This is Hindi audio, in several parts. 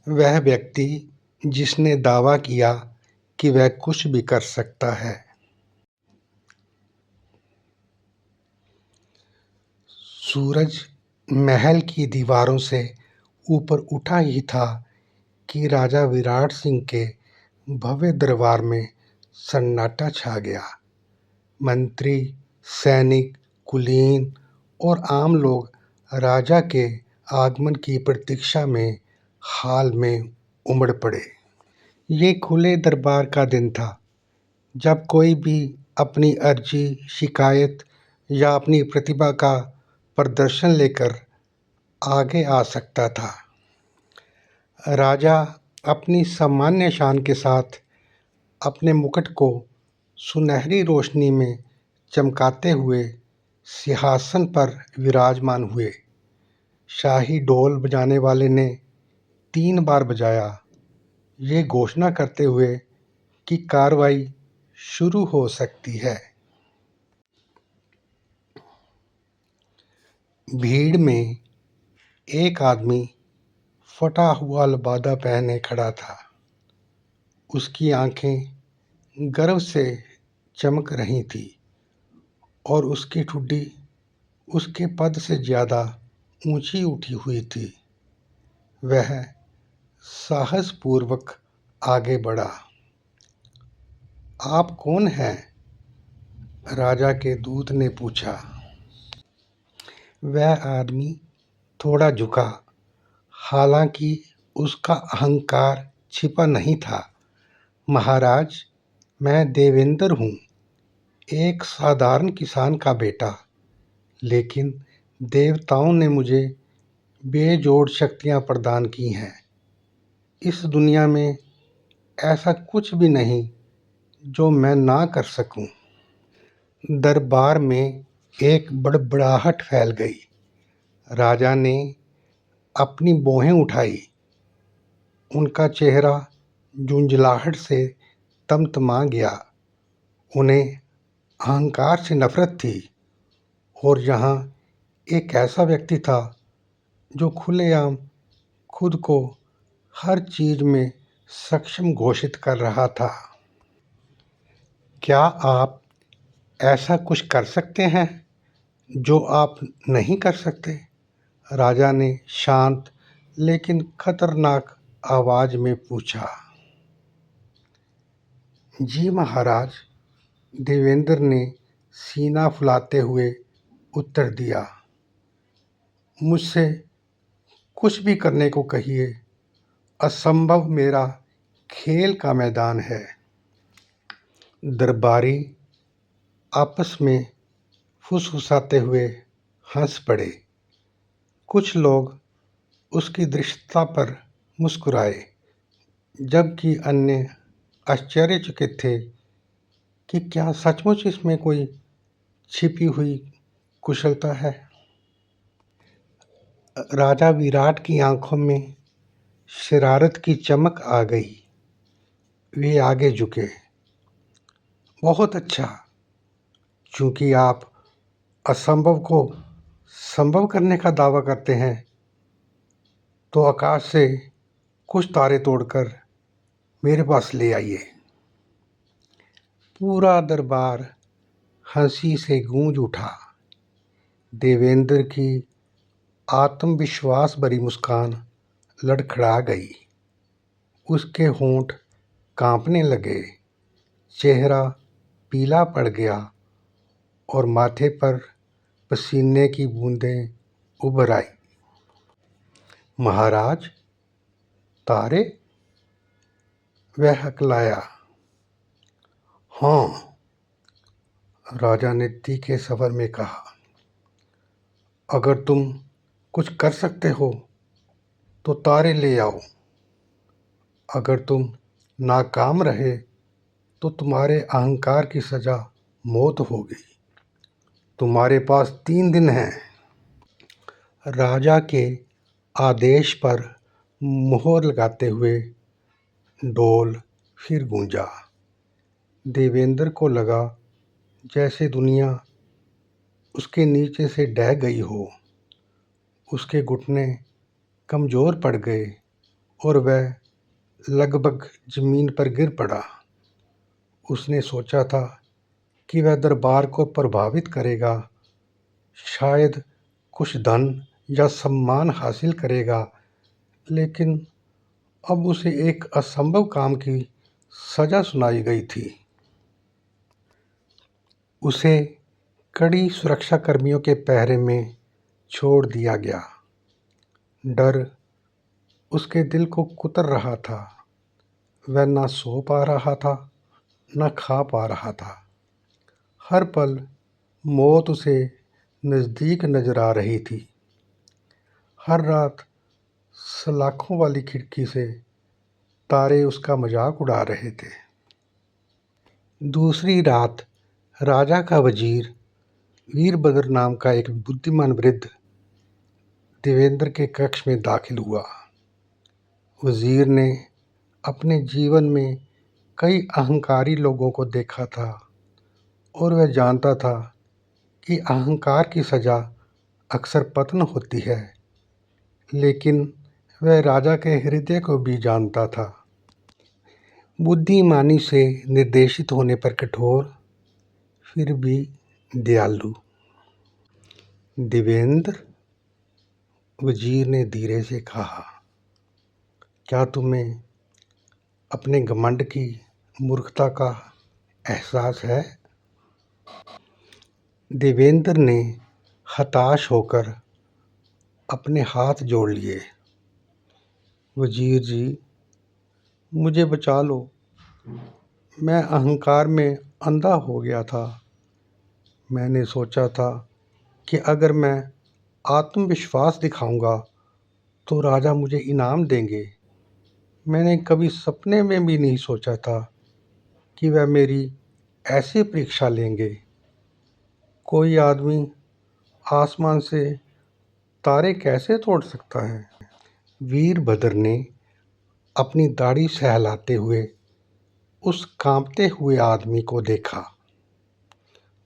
वह व्यक्ति जिसने दावा किया कि वह कुछ भी कर सकता है। सूरज महल की दीवारों से ऊपर उठा ही था कि राजा विराट सिंह के भव्य दरबार में सन्नाटा छा गया। मंत्री, सैनिक, कुलीन और आम लोग राजा के आगमन की प्रतीक्षा में हाल में उमड़ पड़े। ये खुले दरबार का दिन था, जब कोई भी अपनी अर्जी, शिकायत या अपनी प्रतिभा का प्रदर्शन लेकर आगे आ सकता था। राजा अपनी सामान्य शान के साथ अपने मुकुट को सुनहरी रोशनी में चमकाते हुए सिंहासन पर विराजमान हुए। शाही ढोल बजाने वाले ने 3 बार बजाया, ये घोषणा करते हुए कि कार्रवाई शुरू हो सकती है। भीड़ में एक आदमी फटा हुआ लबादा पहने खड़ा था। उसकी आंखें गर्व से चमक रही थीं और उसकी ठुड्डी उसके पद से ज़्यादा ऊंची उठी हुई थी। वह साहसपूर्वक आगे बढ़ा। आप कौन हैं? राजा के दूत ने पूछा। वह आदमी थोड़ा झुका, हालांकि उसका अहंकार छिपा नहीं था। महाराज, मैं देवेंद्र हूँ, एक साधारण किसान का बेटा, लेकिन देवताओं ने मुझे बेजोड़ शक्तियाँ प्रदान की हैं। इस दुनिया में ऐसा कुछ भी नहीं जो मैं ना कर सकूं। दरबार में एक बड़बड़ाहट फैल गई। राजा ने अपनी भौहें उठाई। उनका चेहरा झुंझलाहट से तमतमा गया। उन्हें अहंकार से नफरत थी और यहाँ एक ऐसा व्यक्ति था जो खुलेआम खुद को हर चीज में सक्षम घोषित कर रहा था। क्या आप ऐसा कुछ कर सकते हैं जो आप नहीं कर सकते? राजा ने शांत लेकिन खतरनाक आवाज में पूछा। जी महाराज, देवेंद्र ने सीना फुलाते हुए उत्तर दिया। मुझसे कुछ भी करने को कहिए, असंभव मेरा खेल का मैदान है। दरबारी आपस में फुसफुसाते हुए हंस पड़े। कुछ लोग उसकी धृष्टता पर मुस्कुराए, जबकि अन्य आश्चर्यचकित थे कि क्या सचमुच इसमें कोई छिपी हुई कुशलता है। राजा विराट की आंखों में शरारत की चमक आ गई। वे आगे झुके। बहुत अच्छा, चूंकि आप असंभव को संभव करने का दावा करते हैं, तो आकाश से कुछ तारे तोड़कर मेरे पास ले आइए। पूरा दरबार हंसी से गूंज उठा। देवेंद्र की आत्मविश्वास भरी मुस्कान लड़खड़ा गई। उसके होंठ कांपने लगे, चेहरा पीला पड़ गया और माथे पर पसीने की बूंदें उभर आई। महाराज, तारे? वह हकलाया। हाँ, राजा ने तीखे स्वर में कहा। अगर तुम कुछ कर सकते हो तो तारे ले आओ। अगर तुम नाकाम रहे तो तुम्हारे अहंकार की सजा मौत होगी। तुम्हारे पास 3 दिन हैं। राजा के आदेश पर मुहर लगाते हुए ढोल फिर गूंजा। देवेंद्र को लगा जैसे दुनिया उसके नीचे से ढह गई हो। उसके घुटने कमज़ोर पड़ गए और वह लगभग जमीन पर गिर पड़ा। उसने सोचा था कि वह दरबार को प्रभावित करेगा, शायद कुछ धन या सम्मान हासिल करेगा, लेकिन अब उसे एक असंभव काम की सजा सुनाई गई थी। उसे कड़ी सुरक्षा कर्मियों के पहरे में छोड़ दिया गया। डर उसके दिल को कुतर रहा था। वह न सो पा रहा था, न खा पा रहा था। हर पल मौत उसे नज़दीक नजर आ रही थी। हर रात सलाखों वाली खिड़की से तारे उसका मजाक उड़ा रहे थे। दूसरी रात राजा का वजीर वीरभद्र नाम का एक बुद्धिमान वृद्ध देवेंद्र के कक्ष में दाखिल हुआ। वजीर ने अपने जीवन में कई अहंकारी लोगों को देखा था और वह जानता था कि अहंकार की सजा अक्सर पतन होती है, लेकिन वह राजा के हृदय को भी जानता था। बुद्धिमानी से निर्देशित होने पर कठोर, फिर भी दयालु। देवेंद्र, वजीर ने धीरे से कहा, क्या तुम्हें अपने घमंड की मूर्खता का एहसास है? देवेंद्र ने हताश होकर अपने हाथ जोड़ लिए। वजीर जी, मुझे बचा लो। मैं अहंकार में अंधा हो गया था। मैंने सोचा था कि अगर मैं आत्मविश्वास दिखाऊंगा तो राजा मुझे इनाम देंगे। मैंने कभी सपने में भी नहीं सोचा था कि वह मेरी ऐसी परीक्षा लेंगे। कोई आदमी आसमान से तारे कैसे तोड़ सकता है? वीरभद्र ने अपनी दाढ़ी सहलाते हुए उस कांपते हुए आदमी को देखा।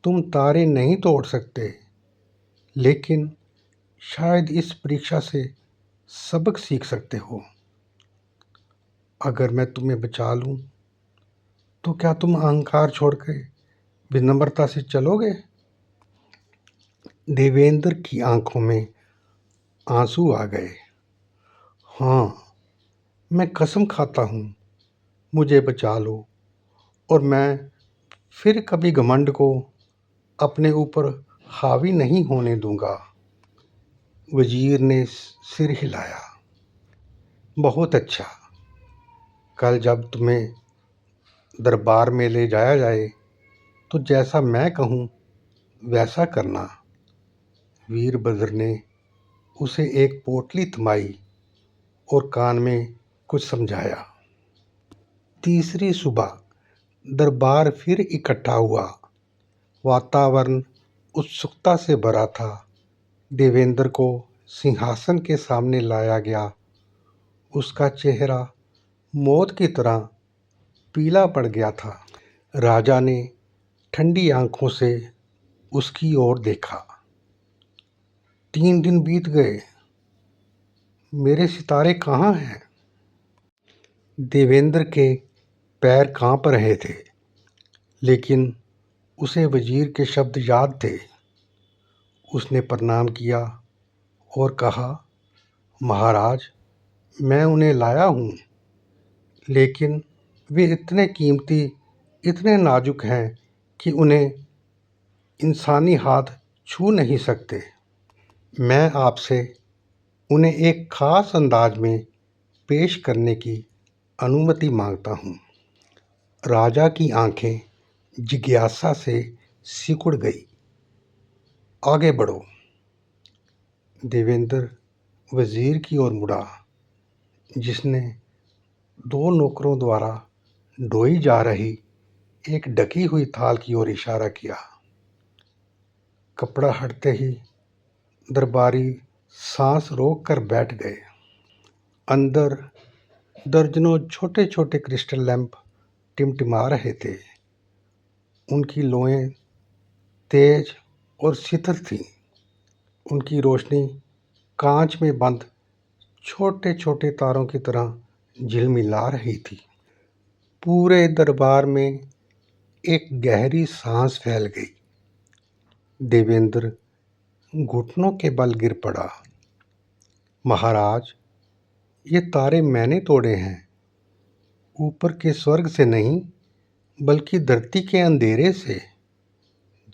तुम तारे नहीं तोड़ सकते, लेकिन शायद इस परीक्षा से सबक सीख सकते हो। अगर मैं तुम्हें बचा लूं, तो क्या तुम अहंकार छोड़कर विनम्रता से चलोगे? देवेंद्र की आंखों में आंसू आ गए। हाँ, मैं कसम खाता हूँ, मुझे बचा लो और मैं फिर कभी घमंड को अपने ऊपर हावी नहीं होने दूंगा। वजीर ने सिर हिलाया। बहुत अच्छा, कल जब तुम्हें दरबार में ले जाया जाए तो जैसा मैं कहूँ वैसा करना। वीरभद्र ने उसे एक पोटली थमाई और कान में कुछ समझाया। तीसरी सुबह दरबार फिर इकट्ठा हुआ। वातावरण उत्सुकता से भरा था। देवेंद्र को सिंहासन के सामने लाया गया। उसका चेहरा मौत की तरह पीला पड़ गया था। राजा ने ठंडी आंखों से उसकी ओर देखा। 3 दिन बीत गए, मेरे सितारे कहाँ हैं? देवेंद्र के पैर कांप रहे थे, लेकिन उसे वजीर के शब्द याद थे। उसने प्रणाम किया और कहा, महाराज, मैं उन्हें लाया हूँ, लेकिन वे इतने कीमती, इतने नाजुक हैं कि उन्हें इंसानी हाथ छू नहीं सकते। मैं आपसे उन्हें एक खास अंदाज में पेश करने की अनुमति मांगता हूँ। राजा की आंखें जिज्ञासा से सिकुड़ गई। आगे बढ़ो। देवेंद्र वजीर की ओर मुड़ा, जिसने 2 नौकरों द्वारा ढोई जा रही एक ढकी हुई थाल की ओर इशारा किया। कपड़ा हटते ही दरबारी सांस रोक कर बैठ गए। अंदर दर्जनों छोटे छोटे क्रिस्टल लैंप टिमटिमा रहे थे। उनकी लोएं तेज और शीतल थीं। उनकी रोशनी कांच में बंद छोटे छोटे तारों की तरह झिलमिला रही थी। पूरे दरबार में एक गहरी सांस फैल गई। देवेंद्र घुटनों के बल गिर पड़ा। महाराज, ये तारे मैंने तोड़े हैं, ऊपर के स्वर्ग से नहीं बल्कि धरती के अंधेरे से।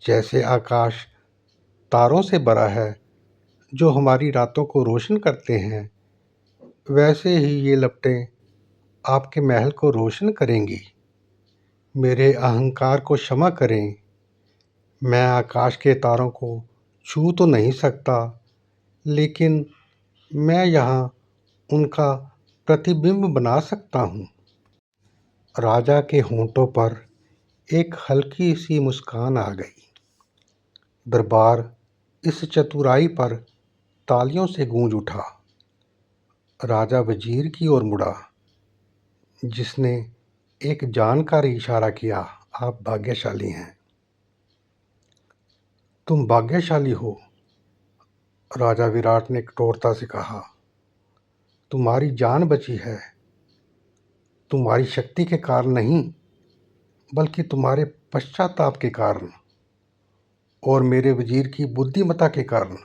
जैसे आकाश तारों से भरा है जो हमारी रातों को रोशन करते हैं, वैसे ही ये लपटें आपके महल को रोशन करेंगी। मेरे अहंकार को क्षमा करें। मैं आकाश के तारों को छू तो नहीं सकता, लेकिन मैं यहाँ उनका प्रतिबिंब बना सकता हूँ। राजा के होंठों पर एक हल्की सी मुस्कान आ गई। दरबार इस चतुराई पर तालियों से गूंज उठा। राजा वजीर की ओर मुड़ा, जिसने एक जानकारी इशारा किया। आप भाग्यशाली हैं। तुम भाग्यशाली हो, राजा विराट ने कठोरता से कहा। तुम्हारी जान बची है, तुम्हारी शक्ति के कारण नहीं, बल्कि तुम्हारे पश्चाताप के कारण और मेरे वजीर की बुद्धिमत्ता के कारण।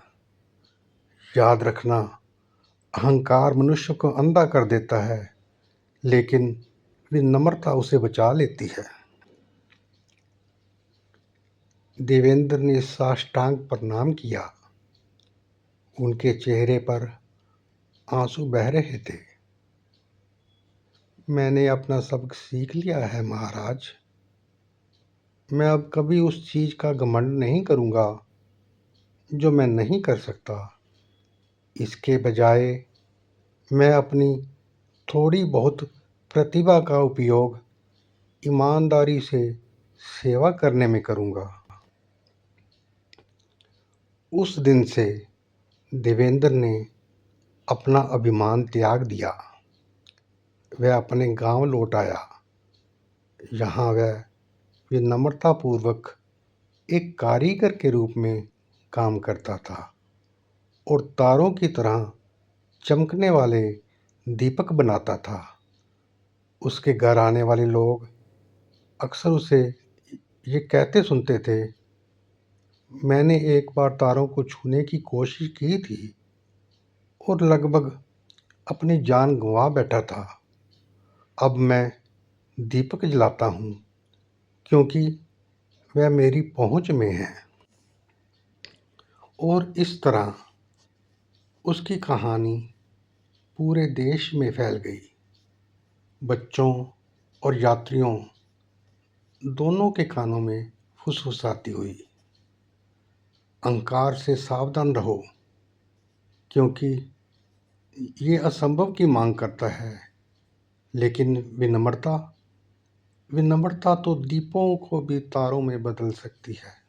याद रखना, अहंकार मनुष्य को अंधा कर देता है, लेकिन विनम्रता उसे बचा लेती है। देवेंद्र ने साष्टांग प्रणाम किया। उनके चेहरे पर आंसू बह रहे थे। मैंने अपना सबक सीख लिया है महाराज। मैं अब कभी उस चीज का घमंड नहीं करूंगा जो मैं नहीं कर सकता। इसके बजाय मैं अपनी थोड़ी बहुत प्रतिभा का उपयोग ईमानदारी से सेवा करने में करूंगा। उस दिन से देवेंद्र ने अपना अभिमान त्याग दिया। वह अपने गांव लौट आया। यहाँ वह विनम्रतापूर्वक एक कारीगर के रूप में काम करता था और तारों की तरह चमकने वाले दीपक बनाता था। उसके घर आने वाले लोग अक्सर उसे ये कहते सुनते थे, मैंने एक बार तारों को छूने की कोशिश की थी और लगभग अपनी जान गंवा बैठा था। अब मैं दीपक जलाता हूँ क्योंकि वह मेरी पहुँच में है। और इस तरह उसकी कहानी पूरे देश में फैल गई। बच्चों और यात्रियों दोनों के कानों में फुसफुसाती हुई, अहंकार से सावधान रहो, क्योंकि ये असंभव की मांग करता है, लेकिन विनम्रता तो दीपों को भी तारों में बदल सकती है।